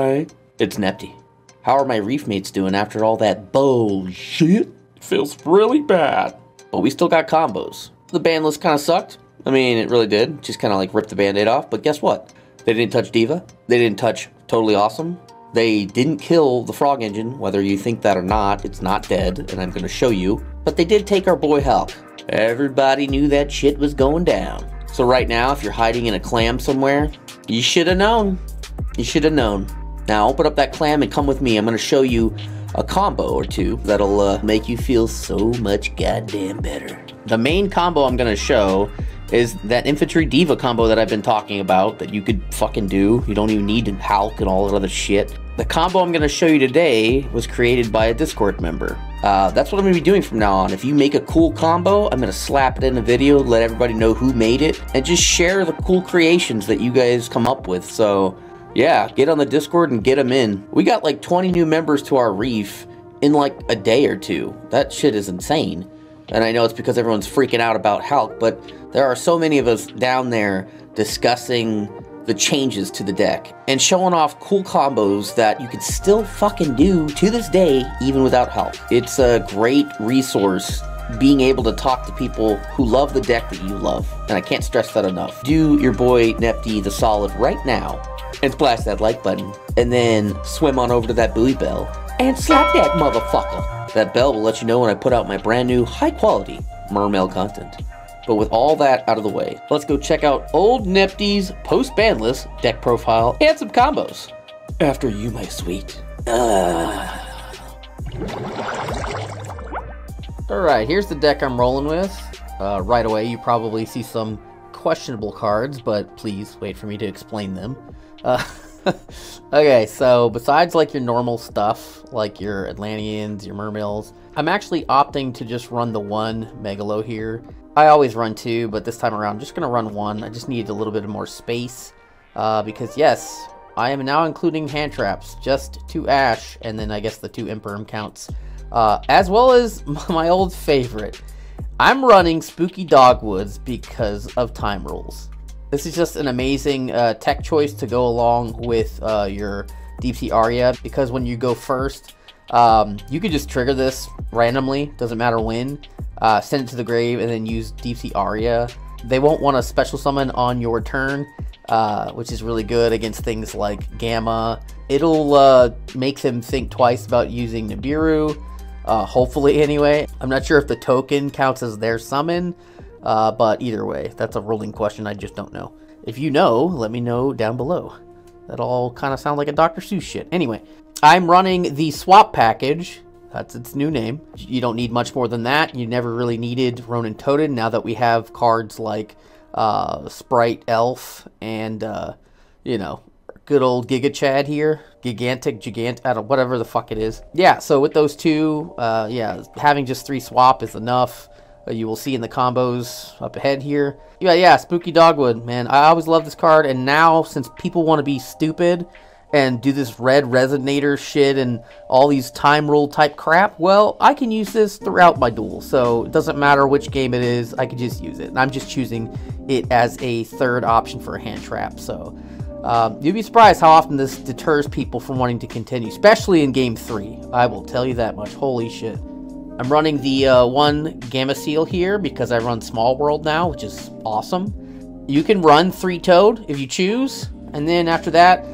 Hi, it's Nepty. How are my reef mates doing after all that bullshit? Feels really bad. But we still got combos. The ban list kind of sucked. I mean, it really did. Just kind of like ripped the band-aid off. But guess what? They didn't touch Diva. They didn't touch Totally Awesome. They didn't kill the Frog Engine. Whether you think that or not, it's not dead, and I'm going to show you. But they did take our boy Hulk. Everybody knew that shit was going down. So right now, if you're hiding in a clam somewhere, you should have known. You should have known. Now open up that clam and come with me. I'm going to show you a combo or two that'll make you feel so much goddamn better. The main combo I'm going to show is that Infantry Diva combo that I've been talking about that you could fucking do. You don't even need Hulk and all that other shit. The combo I'm going to show you today was created by a Discord member. That's what I'm going to be doing from now on. If you make a cool combo, I'm going to slap it in a video, let everybody know who made it, and just share the cool creations that you guys come up with. So yeah, get on the Discord and get them in. We got like 20 new members to our reef in like a day or two. That shit is insane. And I know it's because everyone's freaking out about Hulk, but there are so many of us down there discussing the changes to the deck and showing off cool combos that you can still fucking do to this day, even without Hulk. It's a great resource being able to talk to people who love the deck that you love. And I can't stress that enough. Do your boy Nepty the solid right now and splash that like button, and then swim on over to that buoy bell and slap that motherfucker. That bell will let you know when I put out my brand new high quality Mermail content. But with all that out of the way, let's go check out old Nepty's post-ban list, deck profile, and some combos. After you, my sweet. Alright, here's the deck I'm rolling with. Right away, you probably see some questionable cards, but please wait for me to explain them. Okay, so besides like your normal stuff, like your Atlanteans, your Mermails, I'm actually opting to just run the one Megalo here. I always run two, but this time around I'm just going to run one. I just needed a little bit more space, because yes, I am now including hand traps, just 2 Ash, and then I guess the 2 Imperm counts, as well as my old favorite. I'm running Spooky Dogwoods because of time rules. This is just an amazing tech choice to go along with your Deep Sea Aria, because when you go first, you could just trigger this randomly, doesn't matter when, send it to the grave, and then use Deep Sea Aria. They won't want to special summon on your turn, which is really good against things like Gamma. It'll make them think twice about using Nibiru, hopefully anyway. I'm not sure if the token counts as their summon, but either way, that's a rolling question. I just don't know. If you know, let me know down below. That all kind of sound like a Dr. Seuss shit. Anyway, I'm running the swap package. That's its new name. You don't need much more than that. You never really needed Ronin Totem now that we have cards like Sprite Elf and, you know, good old Giga Chad here. Gigant, I don't, whatever the fuck it is. Yeah, so with those two, yeah, having just 3 swap is enough. You will see in the combos up ahead here. Yeah, Spooky Dogwood, man. I always love this card, and now, since people want to be stupid and do this red resonator shit and all these time rule type crap, well, I can use this throughout my duel, so it doesn't matter which game it is, I can just use it. And I'm just choosing it as a third option for a hand trap, so you'd be surprised how often this deters people from wanting to continue, especially in Game 3. I will tell you that much. Holy shit. I'm running the one Gamma Seal here because I run Small World now, which is awesome. You can run 3 Toad if you choose, and then after that,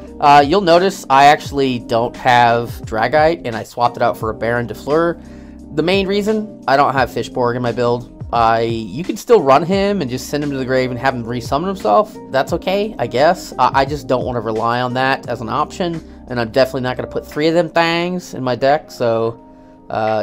you'll notice I actually don't have Dragite, and I swapped it out for a Baron de Fleur. The main reason, I don't have Fishborg in my build. You can still run him and just send him to the grave and have him resummon himself. That's okay, I guess. I just don't want to rely on that as an option, and I'm definitely not going to put 3 of them things in my deck, so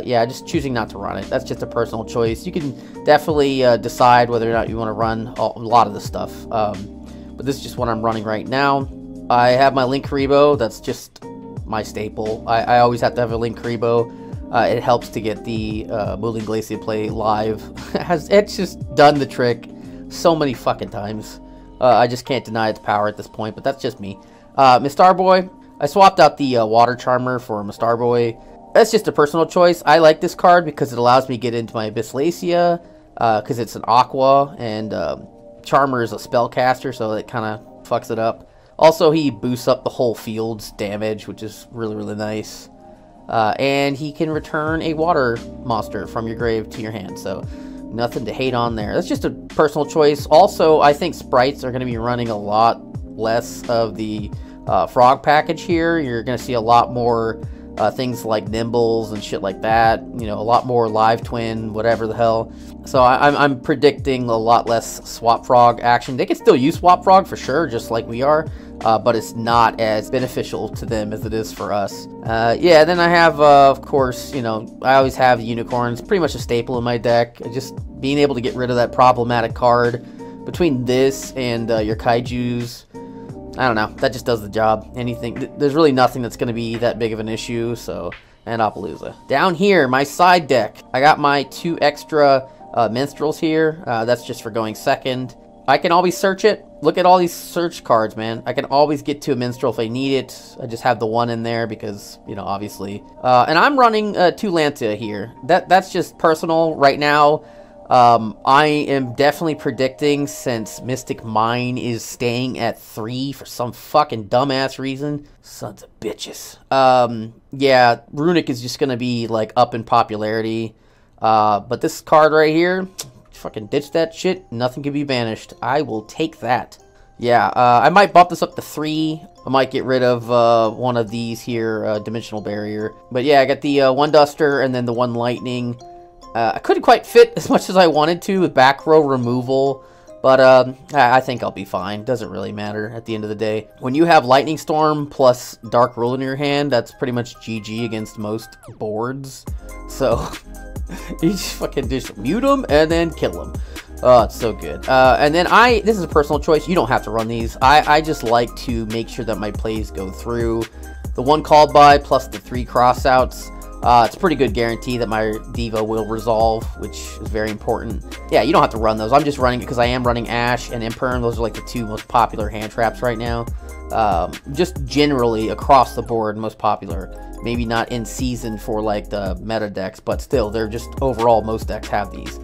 yeah, just choosing not to run it. That's just a personal choice. You can definitely decide whether or not you want to run a lot of this stuff. But this is just what I'm running right now. I have my Link Karibo. That's just my staple. I always have to have a Link Karibo. It helps to get the Moving Glacier play live. It's just done the trick so many fucking times. I just can't deny its power at this point, but that's just me. Mistar Boy, I swapped out the Water Charmer for Mistar Boy. That's just a personal choice. I like this card because it allows me to get into my Abyssalacia, because it's an Aqua, and Charmer is a spellcaster, so it kind of fucks it up. Also, he boosts up the whole field's damage, which is really, really nice. And he can return a water monster from your grave to your hand, so nothing to hate on there. That's just a personal choice. Also, I think sprites are going to be running a lot less of the frog package here. You're going to see a lot more things like Nimbles and shit like that. You know, a lot more live twin, whatever the hell. So I'm predicting a lot less swap frog action. They can still use swap frog for sure, just like we are. But it's not as beneficial to them as it is for us. Yeah, then I have, of course, you know, I always have unicorns. Pretty much a staple in my deck. Just being able to get rid of that problematic card. Between this and your kaijus, I don't know, that just does the job. Anything, there's really nothing that's going to be that big of an issue, so, and Appaloosa. Down here, my side deck, I got my 2 extra minstrels here. That's just for going second. I can always search it. Look at all these search cards, man. I can always get to a minstrel if I need it. I just have the 1 in there because, you know, obviously. And I'm running 2 Lanta here. That's just personal right now. I am definitely predicting, since Mystic Mine is staying at 3 for some fucking dumbass reason. Sons of bitches. Yeah, Runic is just gonna be, like, up in popularity. But this card right here, fucking ditch that shit. Nothing can be banished. I will take that. Yeah, I might bump this up to 3. I might get rid of one of these here, Dimensional Barrier. But yeah, I got the 1 Duster and then the 1 Lightning. I couldn't quite fit as much as I wanted to with back row removal, but I think I'll be fine. Doesn't really matter at the end of the day. When you have Lightning Storm plus Dark Rule in your hand, that's pretty much GG against most boards. So you just fucking just mute them and then kill them. Oh, it's so good. And then this is a personal choice. You don't have to run these. I just like to make sure that my plays go through. The 1 called by plus the 3 crossouts. It's a pretty good guarantee that my Diva will resolve, which is very important. Yeah, you don't have to run those. I'm just running it because I am running Ash and Imperm. Those are like the 2 most popular hand traps right now. Just generally across the board, most popular. Maybe not in season for like the meta decks, but still, they're just overall, most decks have these.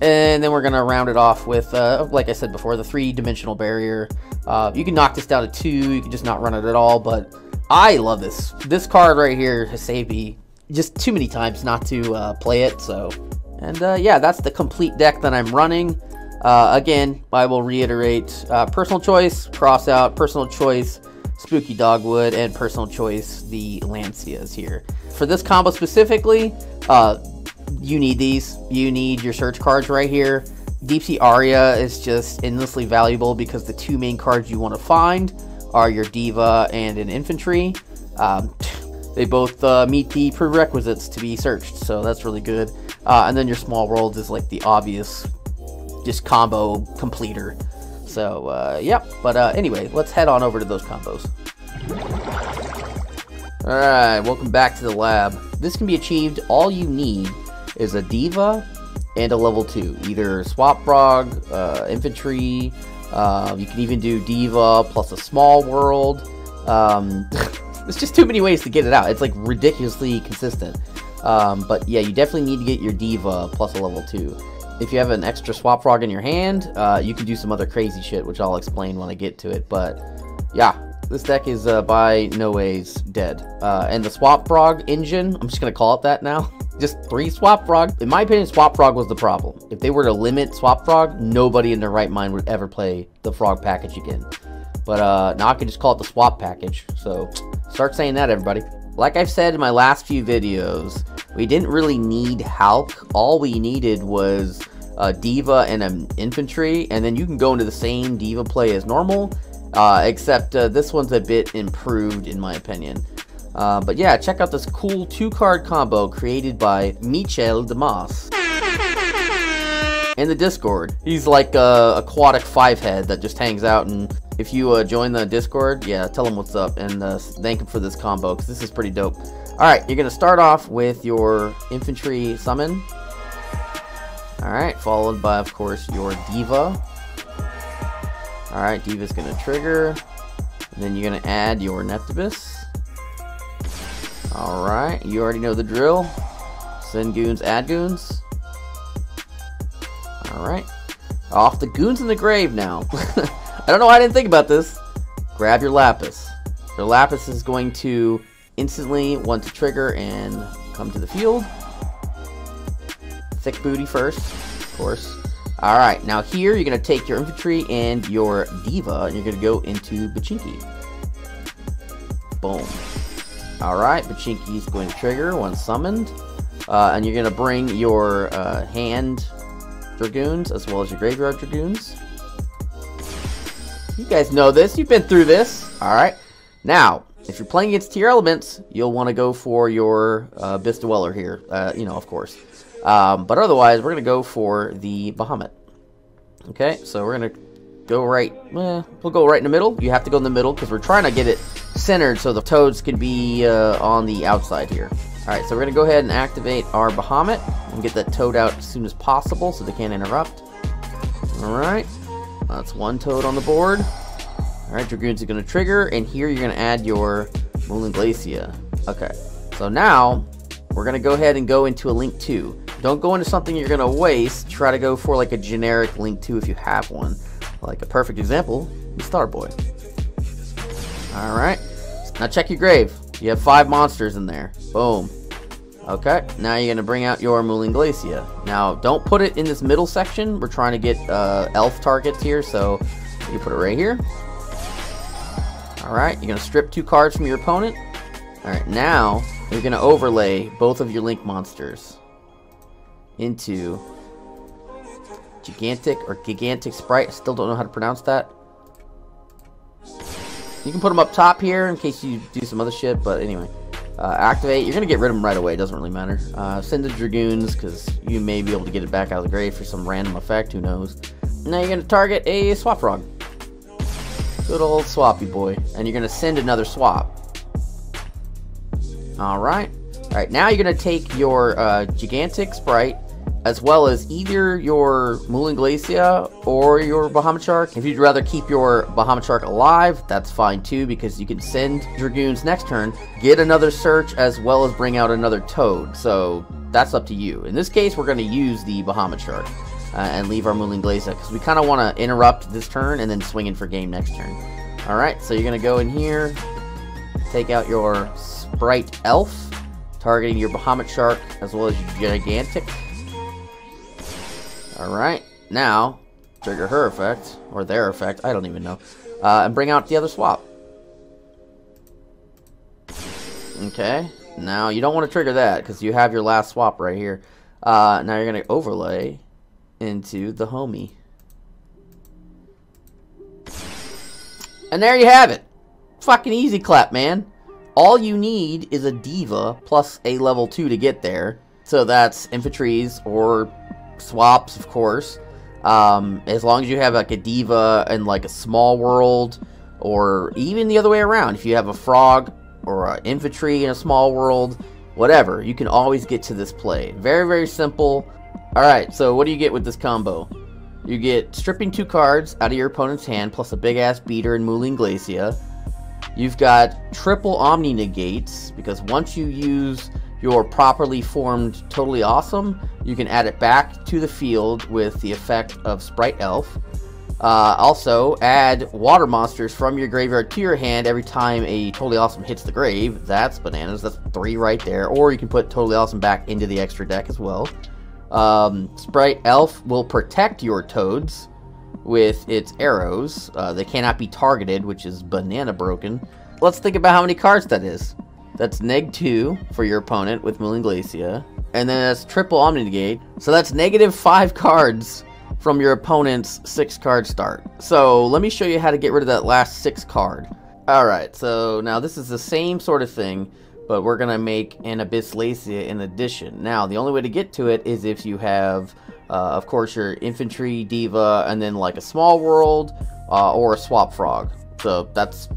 And then we're going to round it off with, like I said before, the 3-dimensional barrier. You can knock this down to 2. You can just not run it at all, but I love this. This card right here has saved me just too many times not to play it. So, and yeah, that's the complete deck that I'm running. Again, I will reiterate, personal choice, cross out, personal choice, Spooky Dogwood, and personal choice, the Lancias here. For this combo specifically, you need these. You need your search cards right here. Deep Sea Aria is just endlessly valuable because the 2 main cards you want to find are your Diva and an Infantry. They both meet the prerequisites to be searched, so that's really good. And then your Small Worlds is like the obvious just combo completer. So, yep. But anyway, let's head on over to those combos. Alright, welcome back to the lab. This can be achieved. All you need is a Diva and a level 2. Either Swap Frog, Infantry, you can even do Diva plus a Small World. There's just too many ways to get it out. It's like ridiculously consistent. But yeah, you definitely need to get your Diva plus a level 2. If you have an extra Swap Frog in your hand, you can do some other crazy shit, which I'll explain when I get to it. But yeah, this deck is by no ways dead. And the Swap Frog engine, I'm just going to call it that now. Just 3 Swap Frog. In my opinion, Swap Frog was the problem. If they were to limit Swap Frog, nobody in their right mind would ever play the Frog package again. But now I can just call it the Swap package. So start saying that, everybody. Like I've said in my last few videos, we didn't really need Hulk. All we needed was a Diva and an Infantry, and then you can go into the same Diva play as normal, except this one's a bit improved in my opinion. But yeah, check out this cool 2-card combo created by Michel Demas in the Discord. He's like a aquatic 5-head that just hangs out, and if you join the Discord, yeah, tell him what's up and thank him for this combo, because this is pretty dope. Alright, you're going to start off with your Infantry summon. Alright, followed by, of course, your Diva. Alright, Diva's going to trigger. And then you're going to add your Neptybus. Alright, you already know the drill. Send goons, add goons. Alright. Off the goons in the grave now. I don't know why I didn't think about this. grab your Lapis. Your Lapis is going to instantly want to trigger and come to the field. Thick booty first, of course. Alright, now here you're going to take your infantry and your diva, and you're going to go into Pachinki. Boom. Alright, Pachinki's going to trigger once summoned. And you're going to bring your hand Dragoons as well as your graveyard Dragoons. You guys know this. You've been through this. Alright. Now, if you're playing against tier elements, you'll want to go for your Abyss Dweller here. You know, of course. But otherwise, we're going to go for the Bahamut. Okay, so we're going to go right... we'll go right in the middle. You have to go in the middle because we're trying to get it centered so the toads can be on the outside here. Alright, so we're going to go ahead and activate our Bahamut and get that toad out as soon as possible so they can't interrupt. Alright, that's one toad on the board. Alright, Dragoons are going to trigger, and here you're going to add your Moulin Glacia. Okay, so now we're going to go ahead and go into a Link 2. Don't go into something you're going to waste. Try to go for like a generic Link 2 if you have one. Like a perfect example is Starboy. Alright, now check your grave. You have 5 monsters in there. Boom. Okay, now you're going to bring out your Moulin Glacia. Now, don't put it in this middle section. We're trying to get elf targets here, so you put it right here. Alright, you're going to strip 2 cards from your opponent. Alright, now you're going to overlay both of your Link monsters into Gigantic Sprite. I still don't know how to pronounce that. You can put them up top here in case you do some other shit, but anyway. Activate. You're going to get rid of them right away. Doesn't really matter. Send the Dragoons, because you may be able to get it back out of the grave for some random effect. Who knows? Now you're going to target a Swap Frog. Good old Swappy boy. And you're going to send another Swap. Alright. Alright, now you're going to take your Gigantic Sprite, as well as either your Moulin Glacia or your Bahamut Shark. If you'd rather keep your Bahamut Shark alive, that's fine too, because you can send Dragoons next turn, get another search, as well as bring out another Toad. So that's up to you. In this case, we're going to use the Bahamut Shark and leave our Moulin Glacia, because we kind of want to interrupt this turn and then swing in for game next turn. Alright, so you're going to go in here, take out your Sprite Elf, targeting your Bahamut Shark as well as your Gigantic. Alright, now, trigger her effect, or their effect, I don't even know, and bring out the other swap. Okay, now you don't want to trigger that, because you have your last swap right here. Now you're going to overlay into the homie. And there you have it. Fucking easy clap, man. All you need is a diva plus a level 2 to get there. So that's infantries or swaps, of course. As long as you have like a diva and like a small world, or even the other way around. If you have a frog or an infantry in a small world, whatever, you can always get to this play. Very, very simple. Alright, so what do you get with this combo? You get stripping 2 cards out of your opponent's hand, plus a big-ass beater and Moulin Glacia. You've got triple Omni Negates, because once you use your properly formed Totally Awesome, you can add it back to the field with the effect of Sprite Elf. Also, add water monsters from your graveyard to your hand every time a Totally Awesome hits the grave. That's bananas. That's 3 right there. Or you can put Totally Awesome back into the extra deck as well. Sprite Elf will protect your toads with its arrows. They cannot be targeted, which is banana broken. Let's think about how many cards that is. That's -2 for your opponent with Moulin Glacia. And then that's triple Omni Negate. So that's -5 cards from your opponent's 6-card start. So let me show you how to get rid of that last 6 card. Alright, so now this is the same sort of thing, but we're going to make an Abyss Glacia in addition. Now, the only way to get to it is if you have, of course, your infantry, diva, and then like a small world, or a swap frog. So that's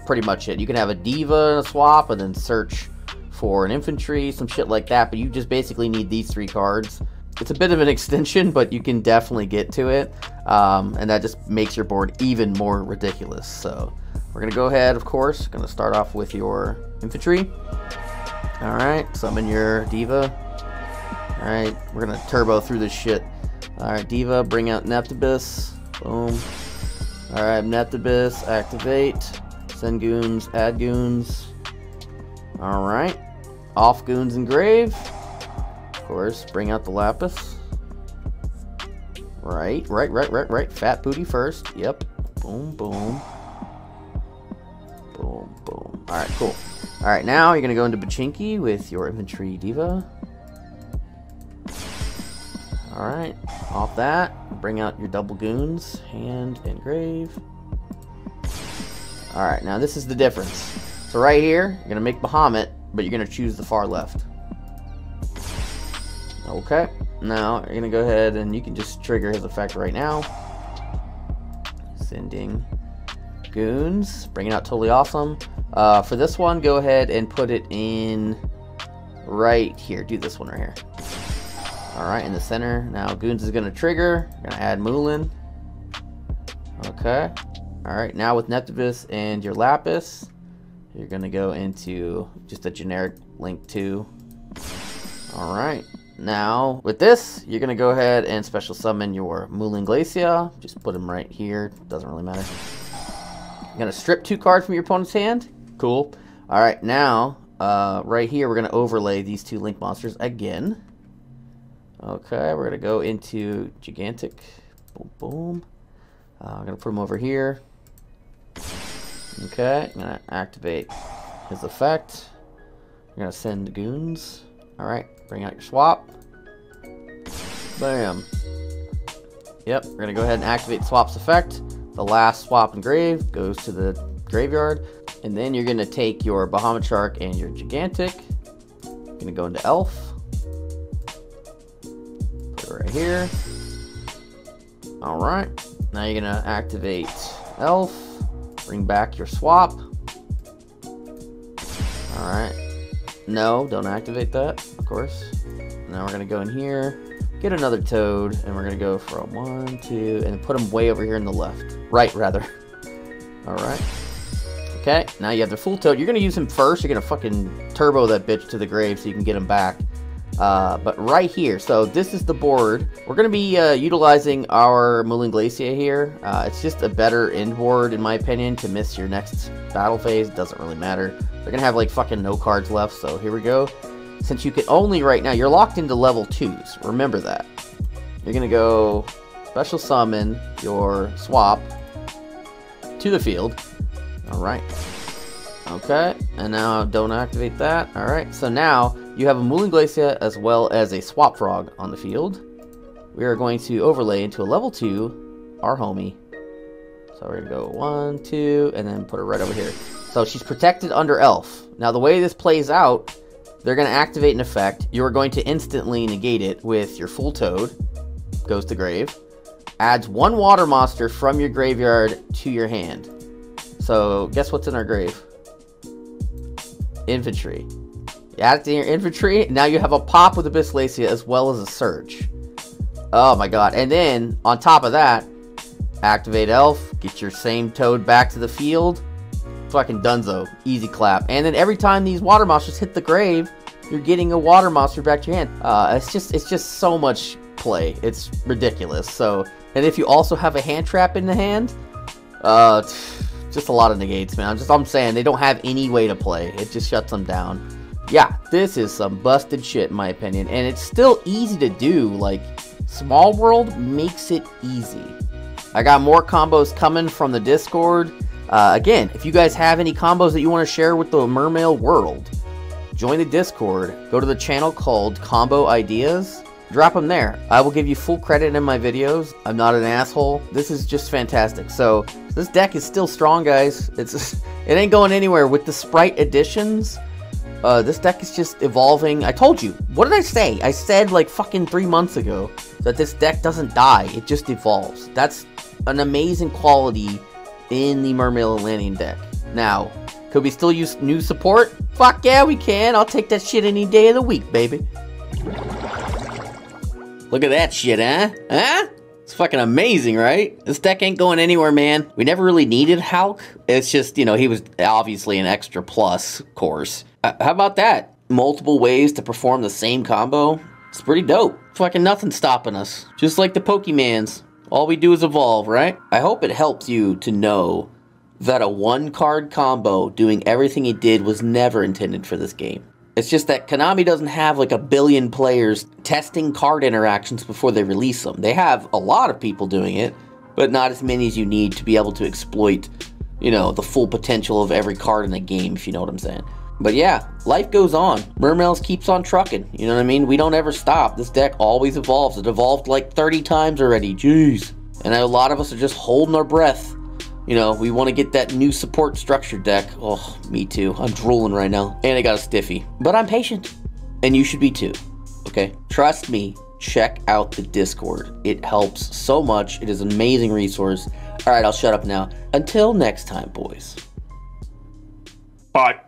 pretty much it. You can have a diva and a swap, and then search for an infantry, some shit like that, but you just basically need these 3 cards. It's a bit of an extension, but you can definitely get to it, and that just makes your board even more ridiculous. So we're going to go ahead, of course, going to start off with your infantry. Alright, summon your diva. Alright, we're going to turbo through this shit. Alright, diva, bring out Neptybus. Boom. Alright, Neptybus, activate. Send goons, add goons. Alright. Off goons engrave. Of course, bring out the lapis. Right. Fat booty first. Yep. Boom, boom. Boom, boom. Alright, cool. Alright, now you're gonna go into Pachinki with your infantry diva. Alright, off that, bring out your double goons, hand, engrave. Alright, now this is the difference. So right here, you're gonna make Bahamut, but you're gonna choose the far left. Okay, now you're gonna go ahead and you can just trigger his effect right now. Sending goons, bring it out totally awesome. For this one, go ahead and put it in right here. Do this one right here. Alright, in the center. Now goons is gonna trigger. Gonna add Moulin. Okay. Alright, now with Neptybus and your Lapis, you're gonna go into just a generic Link 2. Alright. Now, with this, you're gonna go ahead and special summon your Moulin Glacia. Just put him right here. Doesn't really matter. You're gonna strip 2 cards from your opponent's hand. Cool. Alright, now, right here, we're gonna overlay these 2 Link monsters again. Okay, we're gonna go into Gigantic. Boom, boom. I'm gonna put him over here. Okay, I'm gonna activate his effect. I'm gonna send the goons. Alright, bring out your swap. Bam. Yep, we're gonna go ahead and activate swap's effect. The last swap engrave goes to the graveyard. And then you're gonna take your Bahamut Shark and your Gigantic. You're gonna go into Elf. Put it right here. Alright. Now you're gonna activate Elf. Bring back your swap. Alright. No, don't activate that, of course. Now we're gonna go in here, get another Toad, and we're gonna go from 1, 2, and put them way over here in the left. Right, rather. Alright. Okay, now you have the full Toad. You're gonna use him first. You're gonna fucking turbo that bitch to the grave so you can get him back. But right here, so this is the board. We're gonna be utilizing our Moulin Glacia here. It's just a better end board, in my opinion, to miss your next battle phase. Doesn't really matter. They're gonna have like fucking no cards left, so here we go. Since you can only right now, you're locked into level 2s. Remember that. You're gonna go special summon your swap to the field. Alright. Okay, and now don't activate that. Alright, so now you have a Moulin Glacia as well as a Swap Frog on the field. We are going to overlay into a level 2 our homie. So we're gonna go 1, 2, and then put her right over here. So she's protected under Elf. Now the way this plays out, they're gonna activate an effect. You are going to instantly negate it with your full Toad. Goes to grave. Adds 1 water monster from your graveyard to your hand. So guess what's in our grave? Infantry. You add it to your infantry, now you have a pop with Abyss Glacia as well as a Surge. Oh my god. And then, on top of that, activate Elf, get your same Toad back to the field. Fucking dunzo. Easy clap. And then every time these water monsters hit the grave, you're getting a water monster back to your hand. It's just so much play. It's ridiculous. So, and if you also have a hand trap in the hand, just a lot of negates, man. I'm saying they don't have any way to play. It just shuts them down. Yeah, this is some busted shit in my opinion, and it's still easy to do. Like, Small World makes it easy. I got more combos coming from the Discord. Again, if you guys have any combos that you want to share with the Mermail world, join the Discord. Go to the channel called Combo Ideas. Drop them there. I will give you full credit in my videos. I'm not an asshole. This is just fantastic. So this deck is still strong, guys. It ain't going anywhere with the Sprite additions. This deck is just evolving. I told you. What did I say? I said like fucking 3 months ago that this deck doesn't die. It just evolves. That's an amazing quality in the Mermail Atlantean deck. Now, could we still use new support? Fuck yeah, we can. I'll take that shit any day of the week, baby. Look at that shit, huh? Huh? It's fucking amazing, right? This deck ain't going anywhere, man. We never really needed Hulk. It's just, you know, he was obviously an extra plus, of course. How about that? Multiple ways to perform the same combo. It's pretty dope. Fucking nothing's stopping us. Just like the Pokemans. All we do is evolve, right? I hope it helps you to know that a one-card combo doing everything it did was never intended for this game. It's just that Konami doesn't have like a billion players testing card interactions before they release them. They have a lot of people doing it, but not as many as you need to be able to exploit, you know, the full potential of every card in the game, if you know what I'm saying. But yeah, life goes on. Mermails keeps on trucking, you know what I mean? We don't ever stop. This deck always evolves. It evolved like 30 times already, jeez. And a lot of us are just holding our breath. You know, we want to get that new support structure deck. Oh, me too. I'm drooling right now. And I got a stiffy. But I'm patient. And you should be too. Okay? Trust me. Check out the Discord. It helps so much. It is an amazing resource. Alright, I'll shut up now. Until next time, boys. Bye.